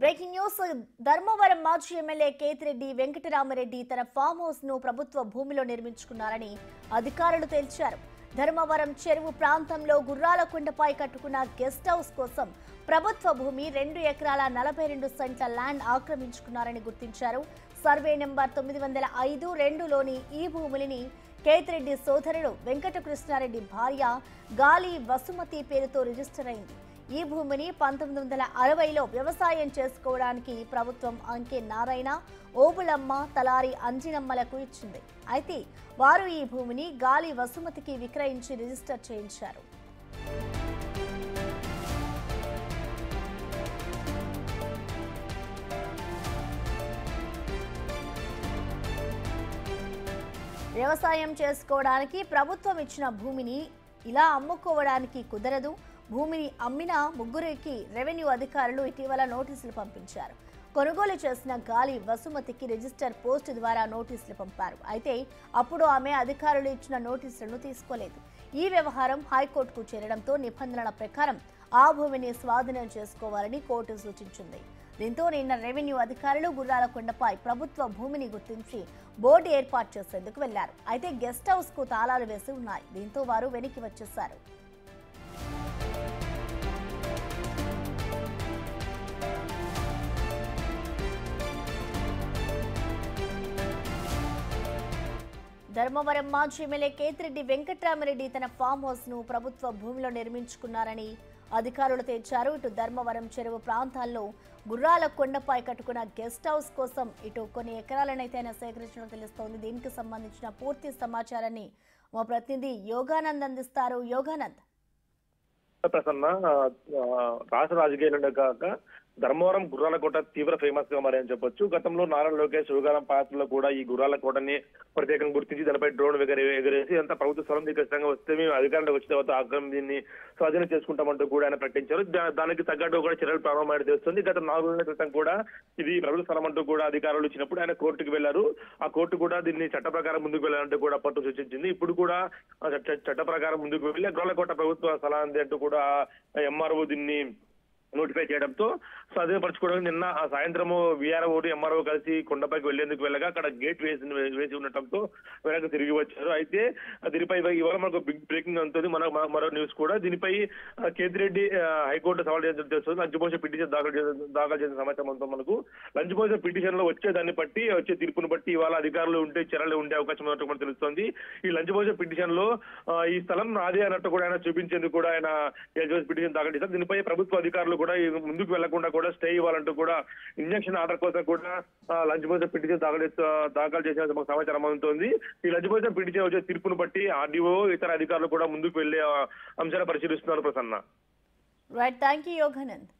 Breaking news Dharmavaram మాజీ MLA Kethireddy Venkatarama Reddy తన farm house ను ప్రభుత్వ భూమిలో నిర్మించుకున్నారని అధికారులు తేల్చారు. ధర్మవరం చెరువు ప్రాంతంలో గుర్రాలకొండపై కట్టుకున్న గెస్ట్ హౌస్ కోసం ప్రభుత్వ భూమి 2 ఎకరాల 42 సెంట్ల ల్యాండ్ ఆక్రమించుకున్నారని గుర్తించారు. సర్వే నెంబర్ 905-2లోని ఈ భూములని కేతిరెడ్డి సోదరుడు వెంకటకృష్ణారెడ్డి భార్య గాలి వసుమతి పేరుతో రిజిస్టర్ అయింది. ఈ భూమిని 1960లో వ్యవసాయం చేసుకోవడానికి ప్రభుత్వం అంకే నారాయణ, ఓబులమ్మ, తలారి అంజినమ్మలకు ఇచ్చింది. అయితే వారు ఈ భూమిని గాలి వసుమతికి విక్రయించి రిజిస్టర్ చేయించారు. వ్యవసాయం చేసుకోవడానికి ప్రభుత్వం ఇచ్చిన భూమిని ఇలా అమ్ముకోవడానికి కుదరదు. భూమిని అమ్మిన ముగ్గురికి రెవెన్యూ అధికారులు ఇటీవల నోటీసులు పంపించారు. కొనుగోలు చేసిన గాలి వసుమతికి రిజిస్టర్ పోస్ట్ ద్వారా నోటీసులు పంపారు. అయితే అప్పుడు ఆమె అధికారులు ఇచ్చిన నోటీసులను తీసుకోలేదు. ఈ వ్యవహారం హైకోర్టుకు చేరడంతో నిబంధనల ప్రకారం ఆ భూమిని స్వాధీనం చేసుకోవాలని కోర్టు సూచించింది. దీంతో నిన్న రెవెన్యూ అధికారులు గుర్రాలకొండపై ప్రభుత్వ భూమిని గుర్తించి బోర్డు ఏర్పాటు చేసేందుకు వెళ్లారు. అయితే గెస్ట్ హౌస్ కు తాళాలు వేసి ఉన్నాయి. దీంతో వారు వెనక్కి వచ్చేశారు. ధర్మవరం మాజీ ఎమ్మెల్యే కేతిరెడ్డి వెంకటరామరెడ్డి తన ఫామ్ హౌస్ ను ప్రభుత్వ భూమిలో నిర్మించుకున్నారని అధికారులు తేల్చారు. ఇటు ధర్మవరం చెరువు ప్రాంతాల్లో గుర్రాలకొండపై కట్టుకున్న గెస్ట్ హౌస్ కోసం ఇటు కొన్ని ఎకరాలనైతే ఆయన సేకరించినట్టు తెలుస్తోంది. దీనికి సంబంధించిన పూర్తి సమాచారాన్ని మా ప్రతినిధి యోగానంద్ అందిస్తారు. యోగానంద్, ప్రసన్న రాష్ట్ర రాజకీయాలు కాక ధర్మవరం గుర్రాలకోట తీవ్ర ఫేమస్ గా అని చెప్పొచ్చు. గతంలో నారా లోకేష్ యువగానం పాత్రలో కూడా ఈ గుర్రాలకోటని ప్రత్యేకంగా గుర్తించి దానిపై డ్రోన్ ఎగరేసి అంతా ప్రభుత్వ స్థలం ఖచ్చితంగా వస్తే మేము అధికారంలో వచ్చిన తర్వాత ఆక్రమణ దీన్ని స్వాధీనం చేసుకుంటామంటూ కూడా ఆయన ప్రకటించారు. దానికి తగ్గట్టు కూడా చర్యలు ప్రారంభమైన తెలుస్తుంది. గత 4 నెలల క్రితం కూడా ఇది ప్రభుత్వ స్థలం అంటూ కూడా అధికారులు ఇచ్చినప్పుడు ఆయన కోర్టుకు వెళ్లారు. ఆ కోర్టు కూడా దీన్ని చట్ట ప్రకారం ముందుకు వెళ్ళాలంటూ కూడా పట్టు సూచించింది. ఇప్పుడు కూడా చట్ట ప్రకారం ముందుకు వెళ్ళి గుర్రాలకోట ప్రభుత్వ స్థలాన్ని అంటూ కూడా ఎంఆర్ఓ దీన్ని నోటిఫై చేయడంతో స్వాధీనపరచుకోవడానికి నిన్న సాయంత్రము వీఆర్ఓ ఎంఆర్ఓ కలిసి కొండపైకి వెళ్లేందుకు వెళ్ళగా అక్కడ గేట్ వేసి ఉండటంతో వెనక్కి తిరిగి వచ్చారు. అయితే దీనిపై ఇవాళ మనకు బిగ్ బ్రేకింగ్ ఉంటుంది. మరో న్యూస్ కూడా దీనిపై కేతిరెడ్డి హైకోర్టు సవాల్ చేసినట్టు తెలుస్తుంది. లంచ్ మోషన్ పిటిషన్ దాఖలు చేసిన సమాచారం అంతా మనకు లంచ్ మోషన్ పిటిషన్ లో వచ్చే తీర్పును బట్టి ఇవాళ అధికారులు చర్యలు ఉండే అవకాశం ఉన్నట్టు మనకు తెలుస్తోంది. ఈ లంచ్ మోషన్ పిటిషన్ లో ఈ స్థలం నాదే అన్నట్టు కూడా ఆయన చూపించేందుకు కూడా ఆయన పిటిషన్ దాఖలు చేశారు. దీనిపై ప్రభుత్వ అధికారులు కూడా ముందుకు వెళ్లకుండా కూడా స్టే ఇవ్వాలంటూ కూడా ఇంజక్షన్ ఆర్డర్ కోసం కూడా లంచ్ మోషన్ పిటిషన్ దాఖలు చేసిన సమాచారం అందుతోంది. ఈ లంచ్ మోషన్ పిటిషన్ వచ్చే తీర్పును బట్టి ఆర్డీఓ ఇతర అధికారులు కూడా ముందుకు వెళ్లే అంశాలు పరిశీలిస్తున్నారు. Prasanna, right, thank you Yoganand.